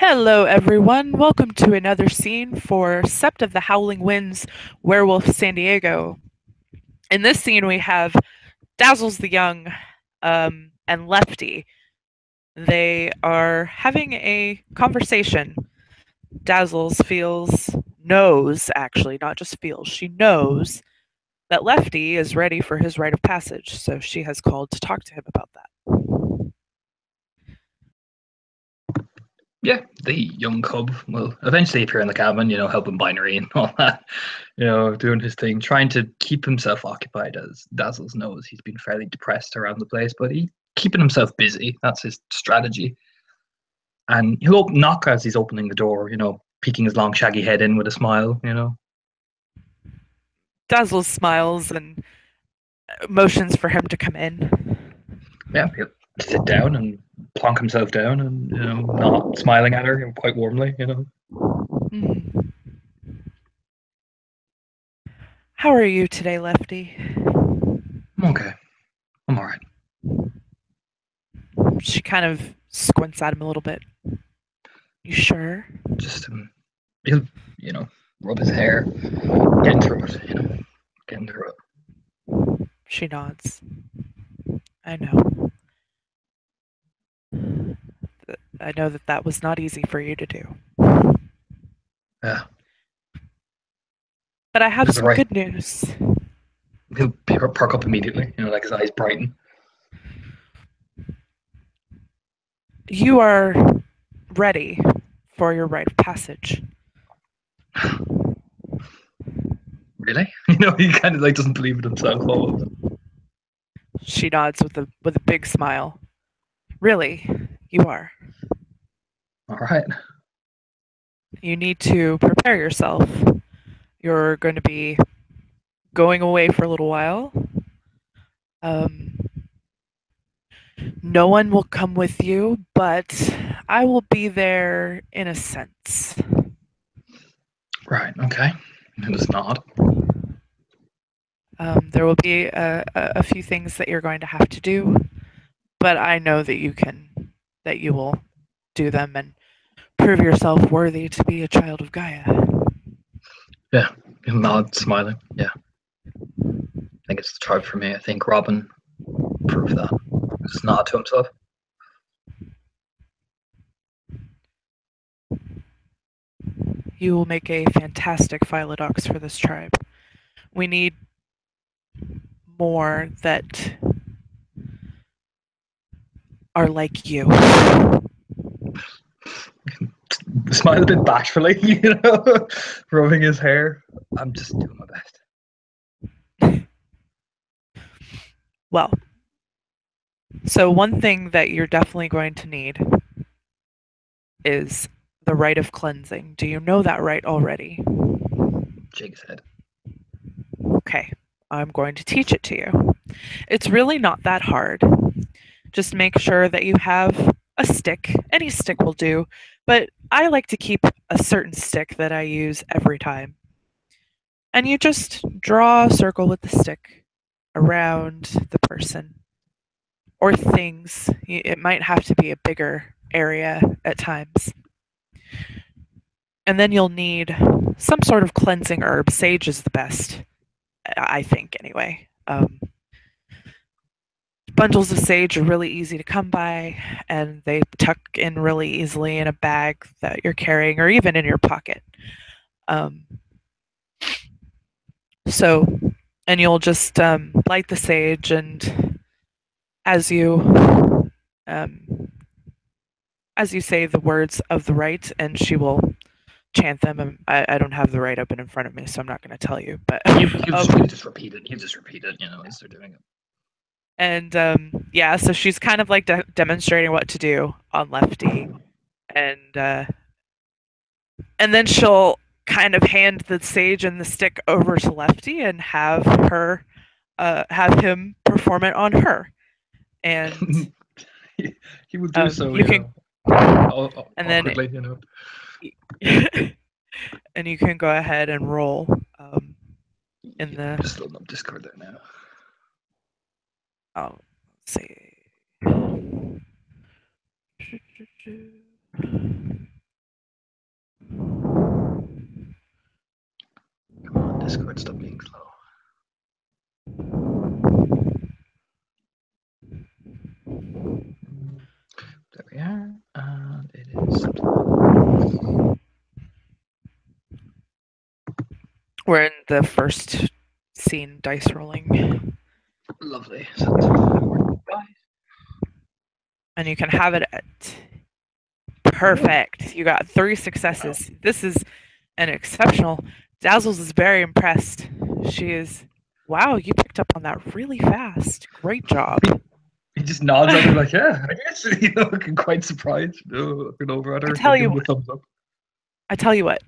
Hello, everyone. Welcome to another scene for Sept of the Howling Winds Werewolf San Diego. In this scene, we have Dazzles the Young and Lefty. They are having a conversation. Dazzles knows, actually, not just feels, she knows that Lefty is ready for his rite of passage, so she has called to talk to him about that. Yeah, the young cub will eventually appear in the cabin, helping binary and all that, doing his thing, trying to keep himself occupied. As Dazzles knows, he's been fairly depressed around the place, but he keeping himself busy. That's his strategy. And he'll knock as he's opening the door, peeking his long shaggy head in with a smile. Dazzles smiles and motions for him to come in. Yeah, he'll sit down and plonk himself down and, not smiling at her quite warmly. Mm. How are you today, Lefty? I'm okay. I'm all right. She kind of squints at him a little bit. You sure? Just, he'll, rub his hair, getting through it, getting through it. She nods. I know. I know that was not easy for you to do. Yeah. But I have That's some right. good news. He'll perk up immediately, like his eyes brighten. You are ready for your rite of passage. Really? He kind of doesn't believe it himself almost. She nods with a big smile. Really, you are. All right. You need to prepare yourself. You're going to be going away for a little while. No one will come with you, but I will be there in a sense. Right. Okay. And just nod. There will be a few things that you're going to have to do, but I know that you will do them and prove yourself worthy to be a child of Gaia. Yeah. He'll nod, smiling. Yeah. I think it's the tribe for me. I think Robin proved that. Just nod to himself. You will make a fantastic Philodox for this tribe. We need more that are like you. Smile a bit bashfully, rubbing his hair. I'm just doing my best. Well, so one thing that you're definitely going to need is the rite of cleansing. Do you know that rite already? Shake his head. Okay, I'm going to teach it to you. It's really not that hard. Just make sure that you have a stick. Any stick will do, but I like to keep a certain stick that I use every time. And you just draw a circle with the stick around the person or things. It might have to be a bigger area at times. And then you'll need some sort of cleansing herb. Sage is the best, I think, anyway. Bundles of sage are really easy to come by, and they tuck in really easily in a bag that you're carrying or even in your pocket. Um, so, and you'll just light the sage, and as you um, as you say the words of the rite, and she will chant them. I don't have the rite open in front of me, so I'm not going to tell you. But You just repeat it. You just repeat it, as they're doing it. And yeah, so she's kind of like demonstrating what to do on Lefty, and then she'll kind of hand the sage and the stick over to Lefty and have him perform it on her, and he would do so, you can, and then awkwardly, and you can go ahead and roll in I'm the. just loading up Discord there now. Oh, let's see. Discord, stop being slow. There we are, and it is September. We're in the first scene, dice rolling. Lovely. So and you can have it at perfect. You got 3 successes. This is an exceptional. Dazzles is very impressed. She is, wow, you picked up on that really fast. Great job. He just nods at me like, yeah, I guess, looking quite surprised, looking over at her, giving the thumbs up. I tell you what,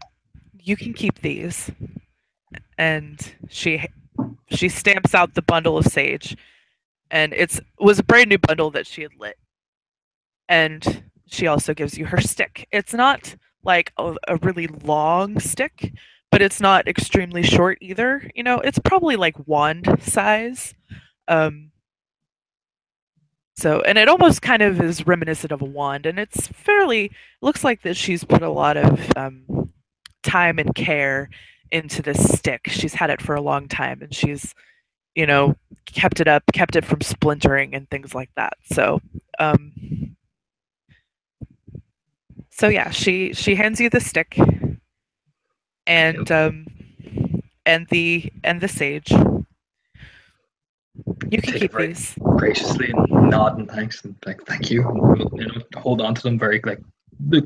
you can keep these. And she stamps out the bundle of sage, and it was a brand new bundle that she had lit. And she also gives you her stick. It's not like a really long stick, but it's not extremely short either. You know, it's probably like wand size. So, and it almost kind of is reminiscent of a wand, and it's looks like that she's put a lot of time and care into this stick. She's had it for a long time, and she's, you know, kept it from splintering and things like that. So yeah, she hands you the stick and the sage. You can keep these graciously and nod and thanks and like thank you. And, hold on to them very like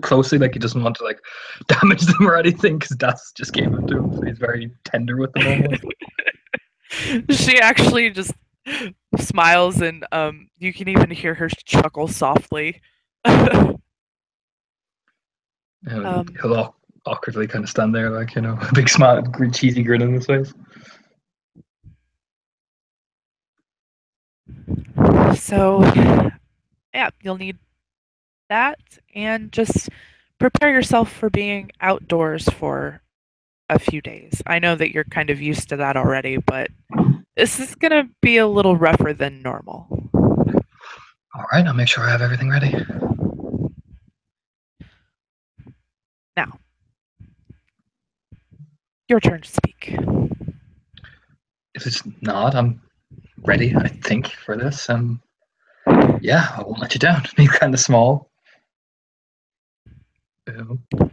closely, like he doesn't want to like damage them or anything because Dazzles just gave them to him, so he's very tender with them almost. She actually just smiles, and you can even hear her chuckle softly. He'll awkwardly kind of stand there, like, a big smile, cheesy grin on his face. So, yeah, you'll need that, and just prepare yourself for being outdoors for a few days. I know that you're kind of used to that already, but this is going to be a little rougher than normal. All right, I'll make sure I have everything ready. Now, your turn to speak. If it's not, I'm ready, I think, for this. Yeah, I won't let you down. He's kind of small.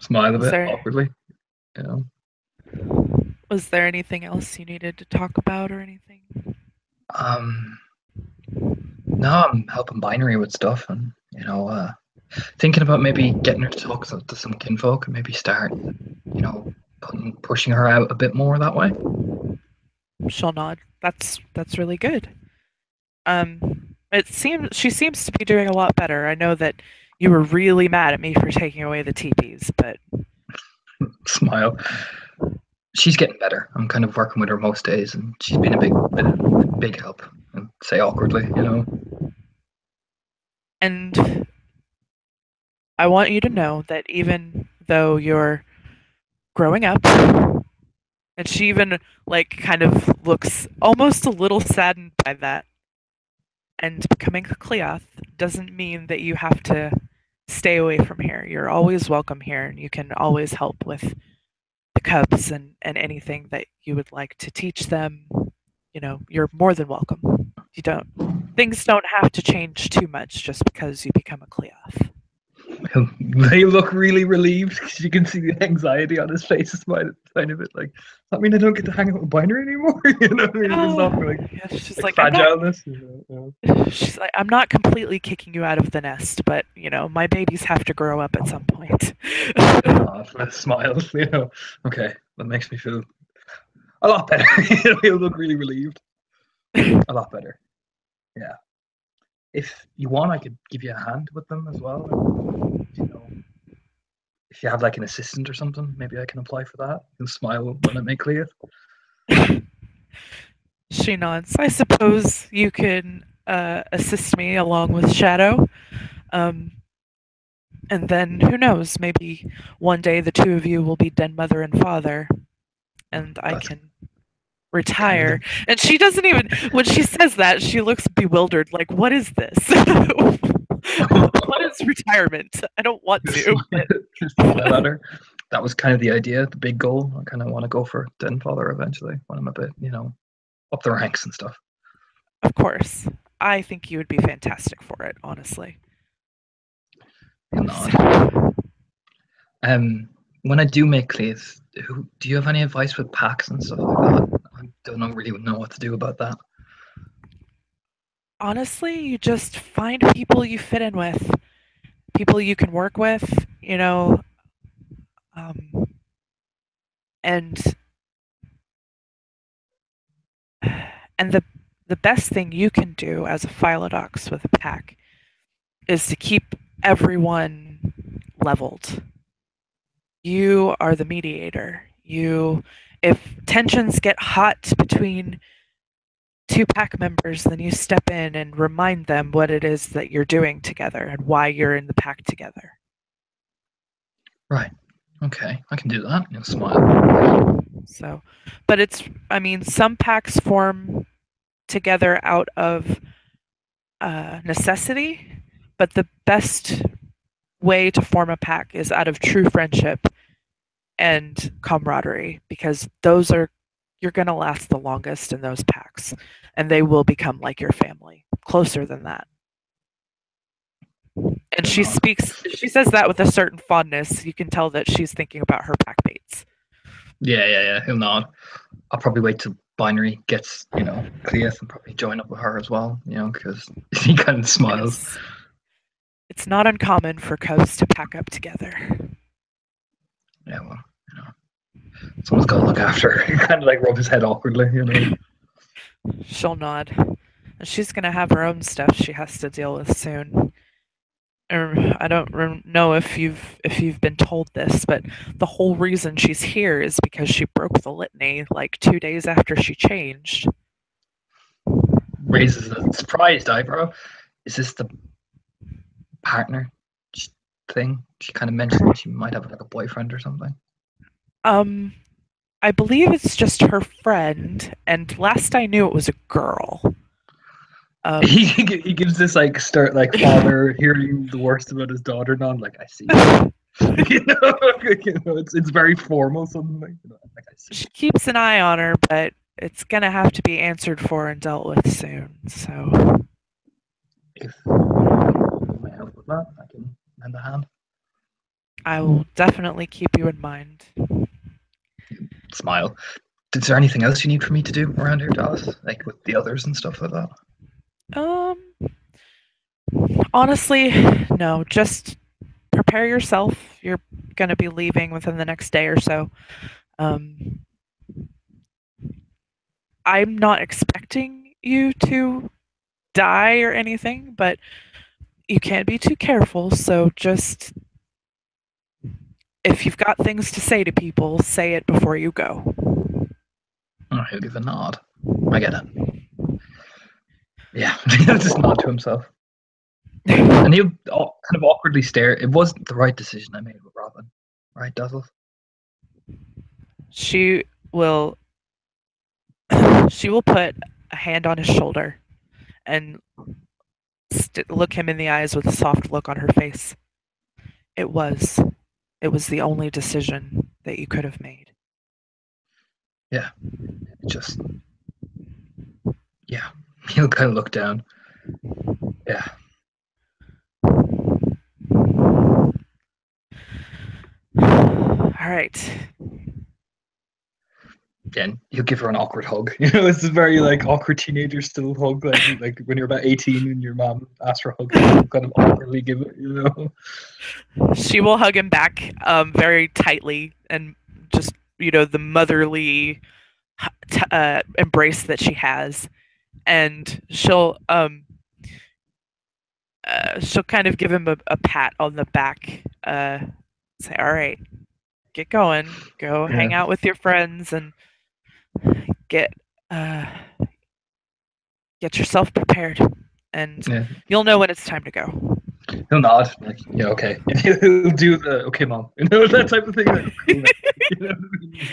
Smile a bit awkwardly. Was there anything else you needed to talk about or anything? No, I'm helping Binary with stuff, and thinking about maybe getting her to talk to some kinfolk and maybe start, pushing her out a bit more that way. She'll nod. That's really good. She seems to be doing a lot better. I know that you were really mad at me for taking away the teepees, but smile. She's getting better. I'm kind of working with her most days, and she's been a big help. And say awkwardly, And I want you to know that even though you're growing up, and she even kind of looks almost a little saddened by that, and becoming a Cleoth doesn't mean that you have to stay away from here. You're always welcome here, and you can always help with the cubs and anything that you would like to teach them. You're more than welcome. Things don't have to change too much just because you become a Cleoth. They look really relieved because you can see the anxiety on his face. It's kind of it like, does that mean I don't get to hang out with Binary anymore? You know what I mean? No. It's not like, yeah, she's like fragileness. She's like, I'm not completely kicking you out of the nest, but my babies have to grow up at some point. Smiles, Okay, that makes me feel a lot better. You look really relieved. A lot better. Yeah. If you want, I could give you a hand with them as well. If you have like an assistant or something, maybe I can apply for that. You'll smile when I make clear. She nods. I suppose you can assist me along with Shadow. And then, who knows, maybe one day the two of you will be den mother and father, and I can retire. And she doesn't even, when she says that, she looks bewildered, like, what is this? What is retirement? I don't want to. Smile at her. that was kind of the idea, the big goal. I kind of want to go for Den Father eventually when I'm a bit, up the ranks and stuff. Of course. I think you would be fantastic for it, honestly. You'll nod. So, When I do make clays, do you have any advice with packs and stuff like that? I don't really know what to do about that. honestly, you just find people you fit in with, people you can work with, um, and and the best thing you can do as a Philodox with a pack is to keep everyone leveled. You are the mediator. If tensions get hot between two pack members, then you step in and remind them what it is that you're doing together and why you're in the pack together. Right. Okay, I can do that. Smile. So, but some packs form together out of necessity, but the best way to form a pack is out of true friendship and camaraderie, because you're going to last the longest in those packs, and they will become like your family, closer than that. And she says that with a certain fondness. You can tell that she's thinking about her pack mates. Yeah. He'll nod. I'll probably wait till Binary gets, Cleith and probably join up with her as well, because he kind of smiles. Yes. It's not uncommon for coves to pack up together. Yeah, well, someone's got to look after her. He kind of like rub his head awkwardly. She'll nod. She's going to have her own stuff she has to deal with soon. I don't know if you've been told this, but the whole reason she's here is because she broke the litany like 2 days after she changed. Raises a surprised eyebrow. Is this the partner thing? She kind of mentioned she might have like a boyfriend or something. I believe it's just her friend, and last I knew it was a girl. He gives this like start like father hearing the worst about his daughter nod, like I see. It's very formal something like I see. She keeps an eye on her, but it's gonna have to be answered for and dealt with soon. So if you might help with that, I can lend a hand. I will definitely keep you in mind. Smile. Is there anything else you need for me to do around here, Dallas? Like with the others and stuff like that? Honestly, no. Just prepare yourself. You're gonna be leaving within the next day or so. I'm not expecting you to die or anything, but you can't be too careful. So just if you've got things to say to people, say it before you go. Oh, he'll give a nod. I get it. Yeah, he'll just nod to himself. And he'll kind of awkwardly stare. It wasn't the right decision I made with Robin. Right, Dazzles? She will put a hand on his shoulder and look him in the eyes with a soft look on her face. It was the only decision that you could have made. Yeah. He'll kind of look down. Yeah. All right. Again, he'll give her an awkward hug. It's a very like awkward teenager still hug, like when you're about 18 and your mom asks for a hug, you kind of awkwardly give it. She will hug him back, very tightly, and just the motherly embrace that she has, and she'll kind of give him a pat on the back, say, "All right, get going, go hang out with your friends, and get yourself prepared, and you'll know when it's time to go." He'll nod, like, yeah, okay. He'll do the okay, mom, that type of thing.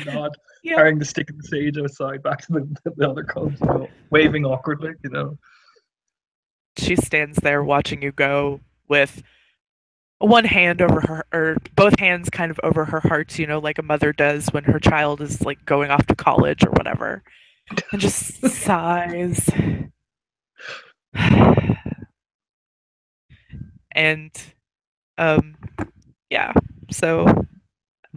Nod, carrying the stick of the sage outside, back to the other cubs, waving awkwardly, She stands there watching you go with one hand over her, or both hands kind of over her heart, like a mother does when her child is like going off to college or whatever, and just sighs. And um yeah, so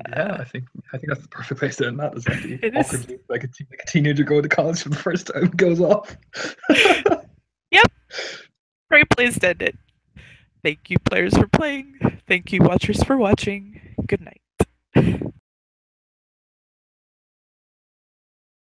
Yeah, I think that's the perfect place to end that. Is Lefty it is. awkwardly like a teenager going to college for the first time goes off. Yep, great place to end it. Thank you, players, for playing. Thank you, watchers, for watching. Good night.